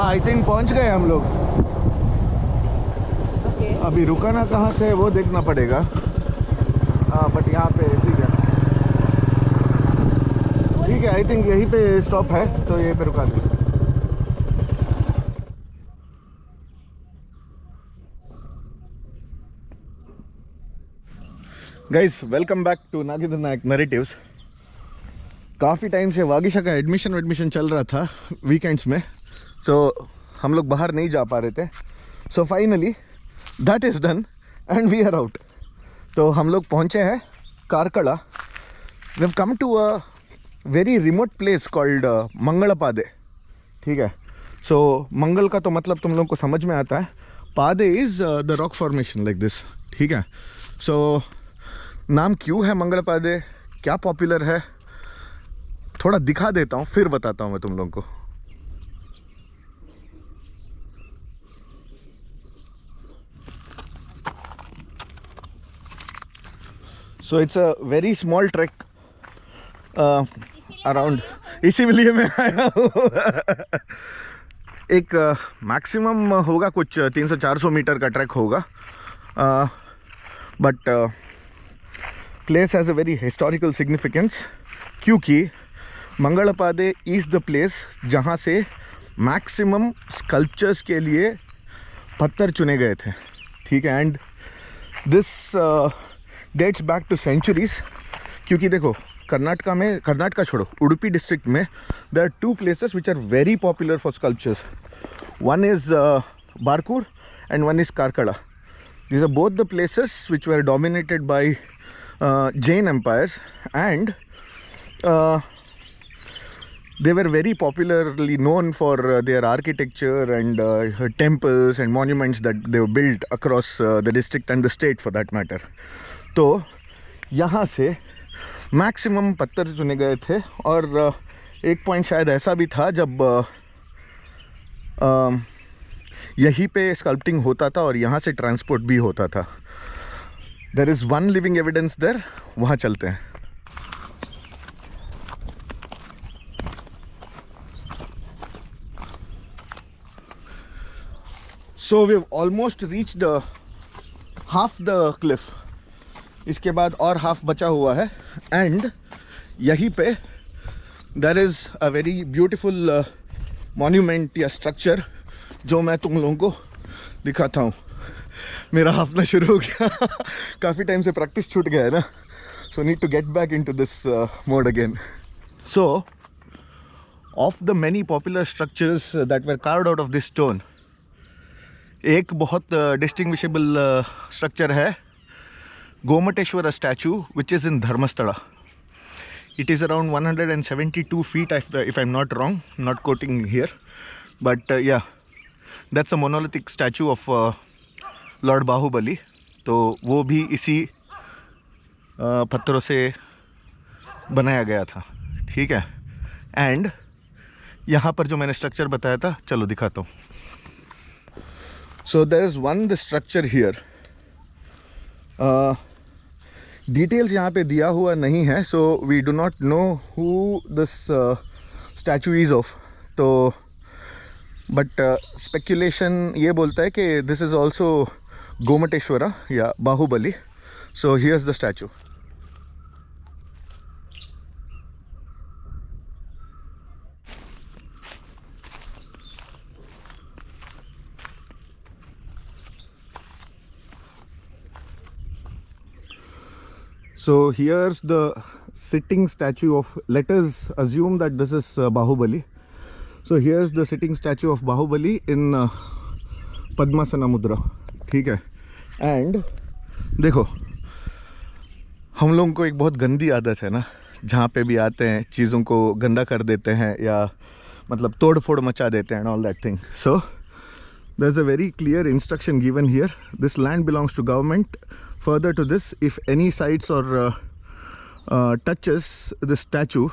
हाँ I think पहुंच गए हम लोग। अभी रुकाना कहाँ से है वो देखना पड़ेगा। हाँ बट यहाँ पे ठीक है आई थिंक यहीं पे स्टॉप है तो यहीं पे रुका दें। Guys welcome back to Nagendra Nayak narratives. काफ़ी टाइम से वागीशा का एडमिशन चल रहा था वीकेंड्स में, तो हम लोग बाहर नहीं जा पा रहे थे। So finally that is done and we are out. तो हम लोग पहुँचे हैं Karkala. We have come to a very remote place called Mangalpade. ठीक है, सो मंगल का तो मतलब तुम लोग को समझ में आता है, पादे is the rock formation like this. ठीक है, सो नाम क्यों है मंगलपादे, क्या पॉपुलर है, थोड़ा दिखा देता हूँ फिर बताता हूँ मैं तुम लोगों को। So it's a very small track around, इसीलिए मैं आया हूँ। एक मैक्सिमम होगा कुछ 300-400 मीटर का ट्रैक होगा, but place has a very historical significance क्योंकि मंगलपादे इज़ द प्लेस जहाँ से मैक्सिमम स्कल्पचर्स के लिए पत्थर चुने गए थे। ठीक है, and this dates back to centuries. क्योंकि देखो कर्नाटका छोड़ो, उडुपी डिस्ट्रिक्ट में there are two places which are very popular for sculptures. One is Barkur and one is Karkala. These are both the places which were dominated by Jain empires, and they were very popularly known for their architecture and temples and monuments that they were built across the district and the state for that matter. तो यहाँ से maximum पत्थर चुने गए थे, और एक point शायद ऐसा भी था जब यहीं पे स्कल्पटिंग होता था और यहाँ से ट्रांसपोर्ट भी होता था। There is one living evidence there, वहाँ चलते हैं। So we have almost reached half the cliff. इसके बाद और हाफ बचा हुआ है, एंड यहीं पे there is a very beautiful monument या स्ट्रक्चर जो मैं तुम लोगों को दिखाता हूँ। मेरा हाफना शुरू हो गया। काफ़ी टाइम से प्रैक्टिस छूट गया है ना, so need to get back into this mode again. So of the many popular structures that were carved out of this stone, एक बहुत डिस्टिंग्विशेबल स्ट्रक्चर है Gomateshwara statue which is in Dharmasthala. It is around 172 feet if I'm not wrong, not quoting here, but yeah, that's a monolithic statue of Lord Bahubali. तो वो भी इसी पत्थरों से बनाया गया था। ठीक है, एंड यहाँ पर जो मैंने स्ट्रक्चर बताया था, चलो दिखाता हूँ। So there is one the structure here. Details यहाँ पे दिया हुआ नहीं है, so we do not know who this statue is of. तो बट स्पेक्यूलेशन ये बोलता है कि दिस इज़ ऑल्सो गोमटेश्वरा या Bahubali. So here's the statue. So here's the sitting statue of, let us assume that this is Bahubali. So here's the sitting statue of Bahubali in Padmasana Mudra. ठीक है, and देखो हम लोगों को एक बहुत गंदी आदत है ना, जहाँ पे भी आते हैं चीज़ों को गंदा कर देते हैं या मतलब तोड़ फोड़ मचा देते हैं, all that thing. So there is a very clear instruction given here, this land belongs to government. Further to this, if any sites or touches the statue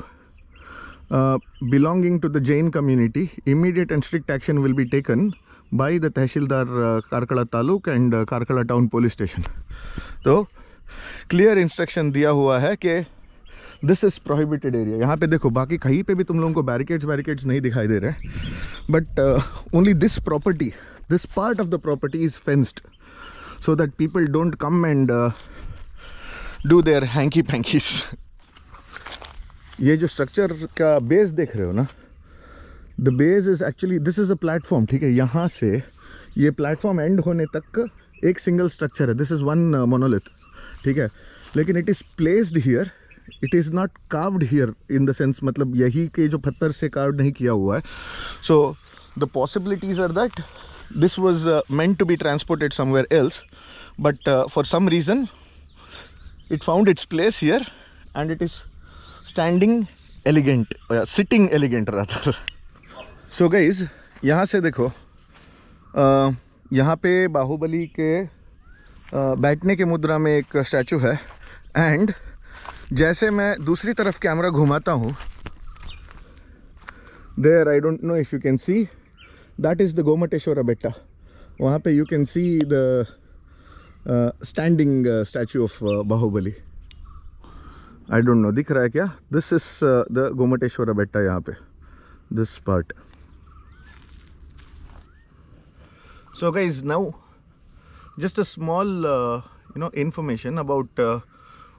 belonging to the Jain community, immediate and strict action will be taken by the Tehsildar Karkala Taluk and Karkala Town Police Station. तो clear instruction दिया हुआ है कि this is prohibited area. यहाँ पे देखो, बाकी कहीं पे भी तुम लोगों को बैरिकेड्स नहीं दिखाई दे रहे हैं, but only this property, this part of the property is fenced so that people don't come and do their hanky pankies. ये जो स्ट्रक्चर का बेस देख रहे हो ना, the base is actually, this is a platform, ठीक है। यहाँ से ये प्लेटफॉर्म एंड होने तक एक सिंगल स्ट्रक्चर है, दिस इज वन मोनोलिथ, ठीक है। लेकिन it is placed here, it is not carved here in the sense, मतलब यही के जो पत्थर से कार्व नहीं किया हुआ है। So the possibilities are that this was meant to be transported somewhere else, but for some reason it found its place here and it is standing elegant, sitting elegant rather. So guys, यहाँ से देखो, यहाँ पे बाहुबली के बैठने के मुद्रा में एक स्टैचू है, एंड जैसे मैं दूसरी तरफ कैमरा घुमाता हूँ, there I don't know if you can see, that is the Gomateshwara Betta. वहाँ पे you can see the standing statue of Bahubali. I don't know, दिख रहा है क्या? This is the Gomateshwara Betta यहाँ पे, this part. So guys, now just a small information about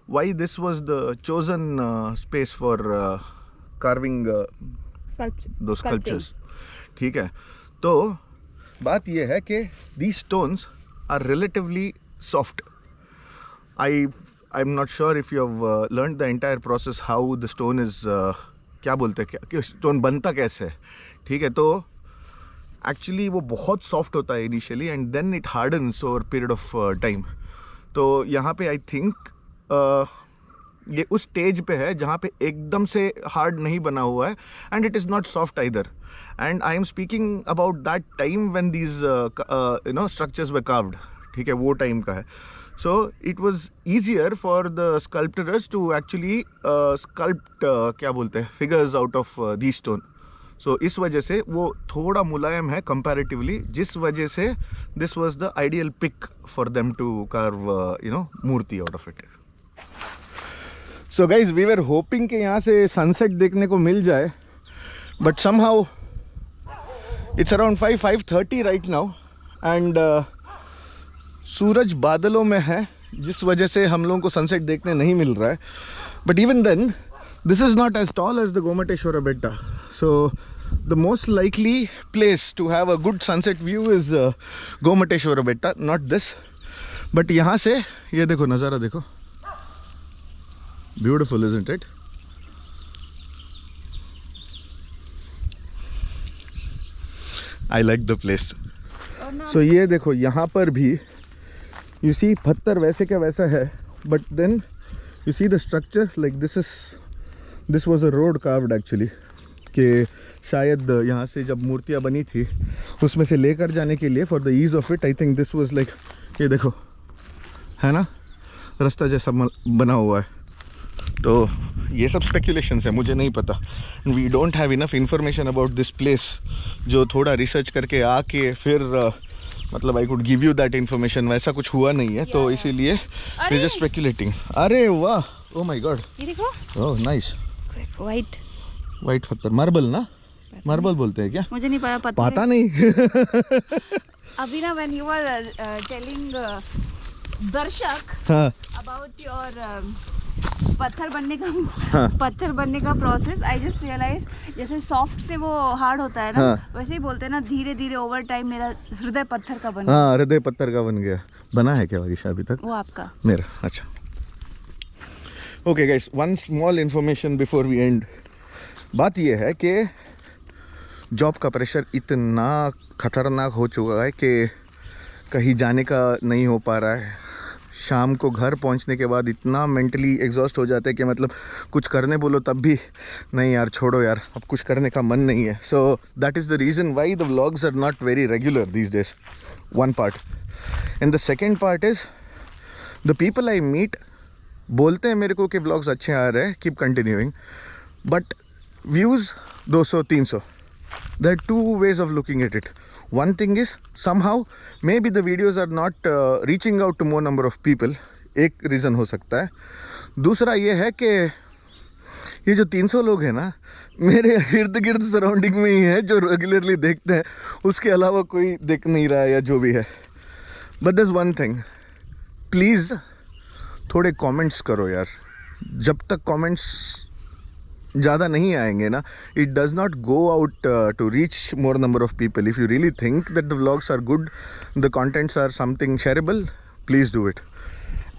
why this was the chosen space for carving those sculptures. ठीक है, तो बात ये है कि these stones are relatively soft. I'm not sure if you have learned the entire process how the stone is क्या बोलते हैं, क्या stone बनता कैसे है, ठीक है। तो एक्चुअली वो बहुत सॉफ्ट होता है initially, and then it hardens over period of time. तो यहाँ पे आई थिंक ये उस स्टेज पे है जहाँ पे एकदम से हार्ड नहीं बना हुआ है, and it is not soft either. And I am speaking about that time when these structures were carved, ठीक है, वो टाइम का है। So it was easier for the sculptors to actually sculpt क्या बोलते हैं, figures out of the stone. So इस वजह से वो थोड़ा मुलायम है कंपैरेटिवली, जिस वजह से this was the ideal pick for them to carve मूर्ति out of it. So guys, we were hoping कि यहाँ से सनसेट देखने को मिल जाए, but somehow it's around 5:30 right now, and सूरज बादलों में है, जिस वजह से हम लोगों को सनसेट देखने नहीं मिल रहा है। But even then this is not as tall as the Gomateshwara Betta, so the most likely place to have a good sunset view is Gomateshwara Betta, not this. But यहाँ से ये देखो, नज़ारा देखो, beautiful isn't it? I like the place. So ये देखो, यहाँ पर भी you see पत्थर वैसे क्या वैसा है, but then you see the structure like this was a road carved actually, कि शायद यहाँ से जब मूर्तियाँ बनी थी उसमें से लेकर जाने के लिए for the ease of it, I think this was like, ये देखो है ना, रास्ता जैसा बना हुआ है। तो ये सब स्पेकुलेशंस है, मुझे नहीं पता, we don't have enough information about this place, जो थोड़ा रिसर्च करके आके फिर मतलब I could give you that information, वैसा कुछ हुआ नहीं है। तो इसीलिए वी जस्ट स्पेकुलेटिंग। अरे वाह, ओ माय गॉड, ये देखो, ओह नाइस, वाइट पत्थर, मार्बल ना, मार्बल बोलते हैं क्या, मुझे नहीं पता नहीं। अभी ना व्हेन यू वर टेलिंग दर्शक अबाउट योर पत्थर बनने का प्रोसेस, आई जस्ट रियलाइज जैसे सॉफ्ट से वो हार्ड होता है ना, वैसे ही बोलते हैं ना, धीरे धीरे ओवर टाइम मेरा हृदय पत्थर का बन गया। हाँ, हृदय पत्थर का बन गया। बना है क्या वगीशा अभी तक? वो आपका, मेरा। अच्छा, okay guys, one small information before we end. बात ये है कि जॉब का प्रेशर इतना खतरनाक हो चुका है कि कहीं जाने का नहीं हो पा रहा है। शाम को घर पहुंचने के बाद इतना मेंटली एग्जॉस्ट हो जाते हैं कि मतलब कुछ करने बोलो तब भी नहीं यार, छोड़ो यार, अब कुछ करने का मन नहीं है। So that is the reason why the vlogs are not very regular these days, one part. And the second part is the people I meet बोलते हैं मेरे को कि व्लॉग्स अच्छे आ रहे हैं, keep continuing, but views 200-300, there are two ways of looking at it. One thing is somehow maybe the videos are not reaching out to more number of people, एक reason हो सकता है। दूसरा ये है कि ये जो 300 लोग हैं ना, मेरे इर्द गिर्द सराउंडिंग में ही है, जो रेगुलरली देखते हैं, उसके अलावा कोई देख नहीं रहा है या जो भी है. But this one thing, please थोड़े कमेंट्स करो यार. जब तक कमेंट्स ज़्यादा नहीं आएंगे ना, it does not go out to reach more number of people. If you really think that the vlogs are good, the contents are something shareable, please do it.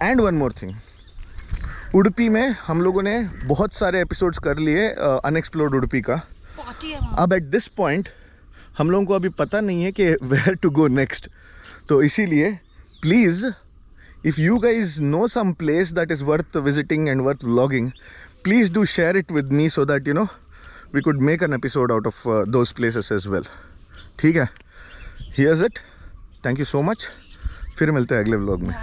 And one more thing, Udupi में हम लोगों ने बहुत सारे episodes कर लिए unexplored Udupi का. अब एट दिस पॉइंट हम लोगों को अभी पता नहीं है कि वेयर टू गो नेक्स्ट. तो इसीलिए please, if you guys know some place that is worth visiting and worth vlogging, please do share it with me so that we could make an episode out of those places as well. ठीक है, here's it. Thank you so much. फिर मिलते हैं अगले vlog में.